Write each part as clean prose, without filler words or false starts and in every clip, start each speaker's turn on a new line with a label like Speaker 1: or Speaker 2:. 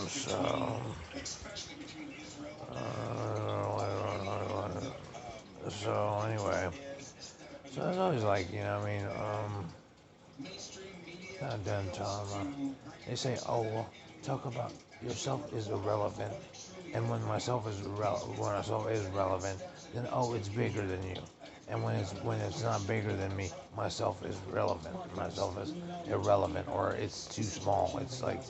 Speaker 1: So, anyway, so it's always like, not done, Tom. They say, oh, well, talk about yourself is irrelevant, and when myself is relevant, then oh, it's bigger than you. And when it's not bigger than me, myself is relevant. Myself is irrelevant, or it's too small. It's like,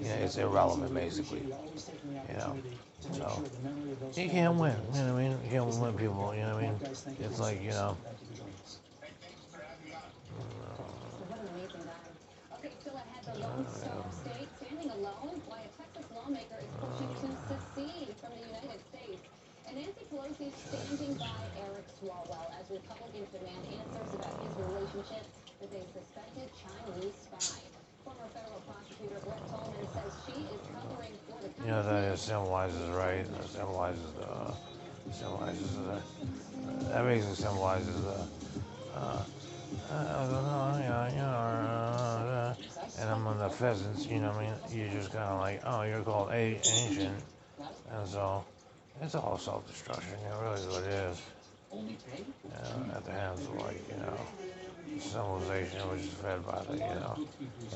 Speaker 1: it's irrelevant basically. You know. So you can't win. You know what I mean? You can't win people. You know what I mean? It's like,
Speaker 2: What an amazing guy. Okay, still ahead, the Lone Star State standing alone, why a Texas lawmaker is pushing to secede from the United States. And Nancy Pelosi standing by Eric Swalwell as Republicans demand answers about his relationship with a suspected Chinese spy. Former federal prosecutor Brett Tolman says she is covering for the
Speaker 1: that
Speaker 2: congressman.
Speaker 1: symbolizes, right? Symbolizes that basically symbolizes uh, I don't know, and I'm on the pheasants, what I mean? You're just kind of like, oh, you're called ancient, and so it's all self-destruction, really is what it is. At the hands of, like, civilization, which is fed by the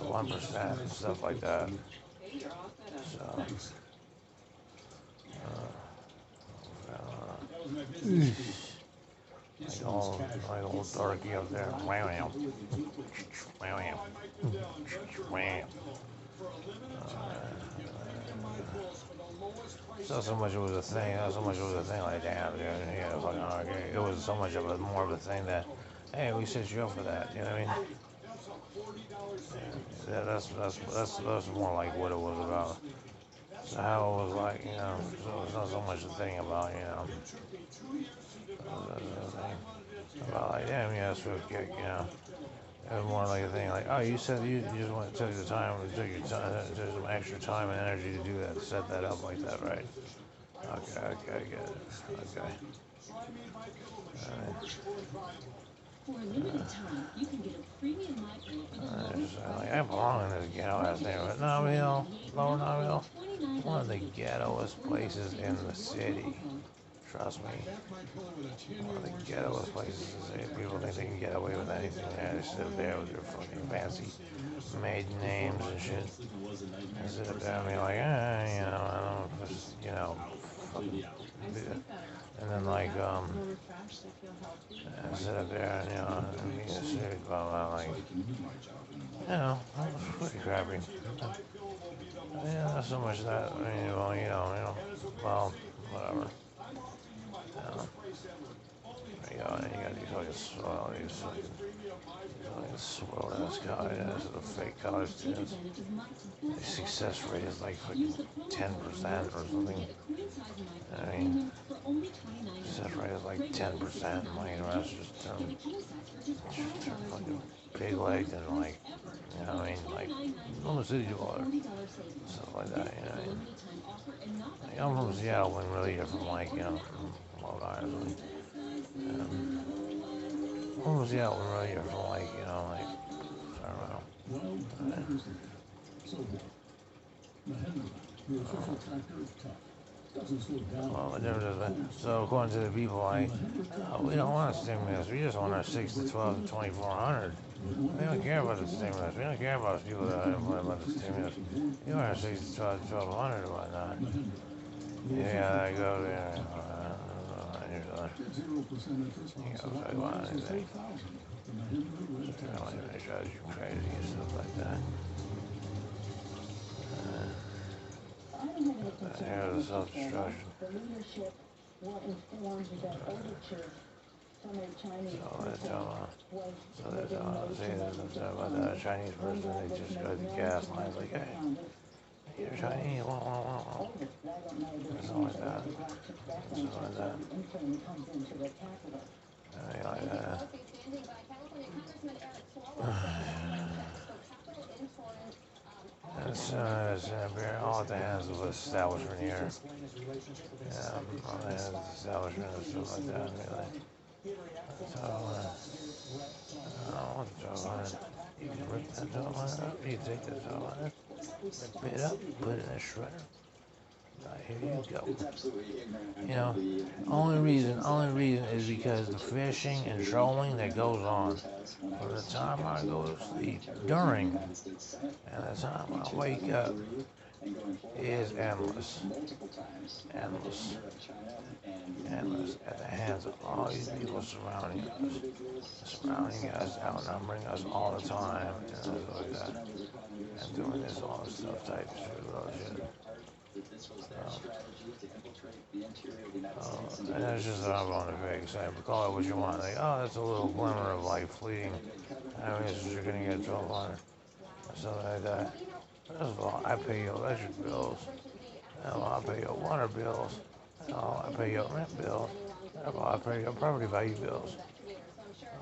Speaker 1: 1% and stuff like that. So, like old darky up there. Wow, wow, wow. So much it was a thing. So much it was a thing like that. Yeah, fucking okay. It was so much of a more of a thing that, hey, we set you up for that. You know what I mean? Yeah, that's more like what it was about. So how it was like, so it's not so much a thing about, about like, damn, yeah, swift kick, It was more like a thing like, oh, you said you just want to take the time, took your time, took some extra time and energy to do that, to set that up like that, right? Okay, I get it. Okay.
Speaker 2: For a limited time, you can get a premium MyPillow for the lowest price.
Speaker 1: I belong in this ghetto ass neighborhood. Nobville, Lower Nobville. One of the ghettoest places in the city. Trust me. One of the ghettoest places in the city. People think they can get away with anything. They just sit there with their fucking fancy maiden names and shit. And sit up there and be like, I don't, just, fucking, and then like, and sit up there and, and be a shit, blah, blah, like, it's pretty crappy. Yeah, not so much that, I mean, well, well, whatever. And you got these fucking swell ass colleges, the fake college students. The success rate is like fucking 10% or something. I mean, success rate is like 10%, and like the rest just fucking pig legged and like, what I mean, like, I'm a city dweller, stuff like that, Like, I'm from Seattle, when really you're from like, from Long Island. I'm from Seattle, when really you're from like, like, I don't know. Well, the difference is that, so according to the people, like, we don't want a stimulus. We just want our 6 to 12 to 2400. We don't care about the stimulus. We don't care about people that are unemployed about the stimulus. You want our 6 to 12 to 1200 or whatnot. Yeah, I go there. You know, if I want anything. I don't even judge you crazy and stuff like that. Here's the self-destruction.
Speaker 2: The leadership were informed that overtures from a Chinese person was
Speaker 1: Say there's something about that Chinese person, they just go to the gas lines like, hey, you're Chinese, wah. Something like that. Something like that. Like that. It's all at the hands of the establishment here. Yeah, all the hands of the establishment and stuff like that, really. So, I don't want the job on it. You can rip that job on it up, you can take that job on it. Bit up, put it in a shredder. Here you go. You know, only reason is because the fishing and trolling that goes on from the time I go to sleep, during, and the time I wake up is endless. Endless. Endless at the hands of all these people surrounding us, outnumbering us all the time, and stuff like that, and doing this all this stuff type shit. And that's just what I'm on the vague side. But call it what you want. Like, oh, that's a little glimmer of like fleeting. I mean, it's just you're gonna get 1,200 or something like that. First of all, I pay your electric bills. Hell, I pay your water bills. Hell, I pay your rent bills. Hell, I pay your property value bills.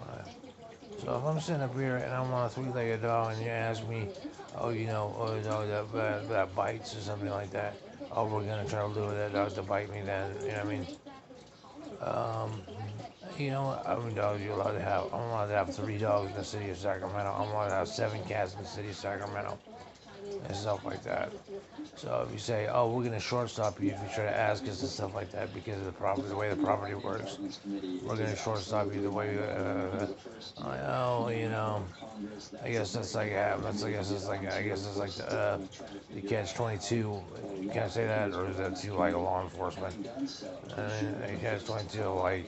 Speaker 1: Alright. So if I'm sitting up here and I'm on a three-legged dog and you ask me, oh, that bites or something like that, oh, we're gonna try to lure that dog to bite me then, you know what I mean? You know what? How many dogs you're allowed to have? I'm allowed to have 3 dogs in the city of Sacramento. I'm allowed to have 7 cats in the city of Sacramento. And stuff like that. So if you say, oh, we're going to shortstop you if you try to ask us and stuff like that because of the property, the way the property works, we're going to shortstop you the way, I know, I guess that's like, I guess it's like the catch-22. Can I say that, or is that too like a law enforcement? And the catch-22, like,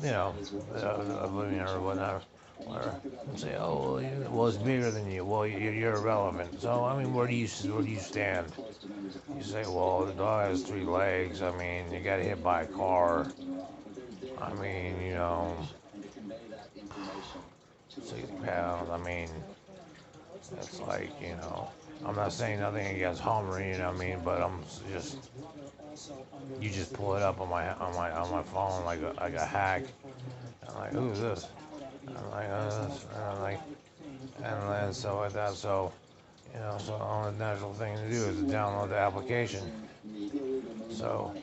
Speaker 1: the oblivion or whatnot. Or say, oh, well, it's bigger than you. Well, you're irrelevant. So, I mean, where do you stand? You say, well, the dog has 3 legs. I mean, you got hit by a car. I mean, 6 pounds. I mean, it's like, I'm not saying nothing against Homer, but I'm just, you just pull it up on my phone like a hack. I'm like, who's this? I'm like, and then so with that, so the only natural thing to do is to download the application. So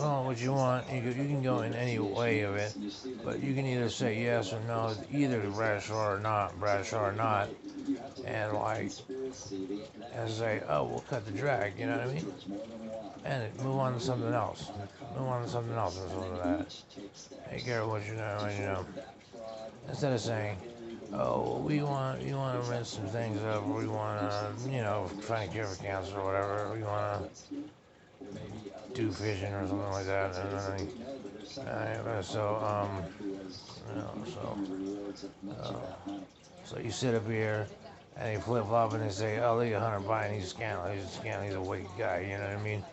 Speaker 1: what you want, you can go in any way of it, but you can either say yes or no, either Bradshaw or not, and and say, oh, we'll cut the drag, you know what I mean? And move on to something else. And sort of that. Hey, care what you know. Instead of saying, oh, we want to rinse some things up, or we want to, try and cure for cancer or whatever, we want to do fishing or something like that, so you sit up here and you flip flop and they say, oh, look at Hunter Biden, he's a weak guy, you know what I mean?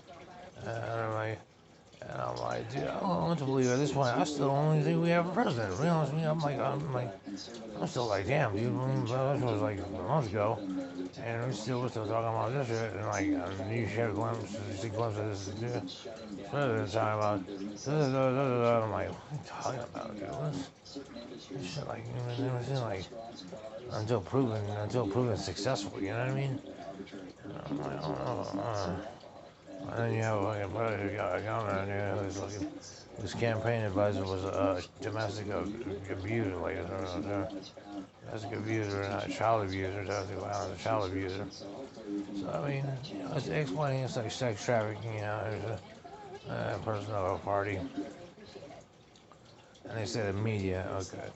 Speaker 1: And I'm like, dude, I don't want to believe at this point. I still don't think we have a president. To be honest with me, I'm still like, damn, dude. This was like a month ago, and we're still talking about this shit. And like, you share glimpses, you see glimpses of this president talking about. I'm like, what are you talking about, dude? This shit, like, you never seen like until proven successful. You know what I mean? I'm like, I don't know. And then you have like a governor whose campaign advisor was a domestic abuser, like domestic abuser, not child abuser, domestic violence, child abuser. So I mean, it's explaining it's like sex trafficking, there's a person of a party, and they say the media, okay.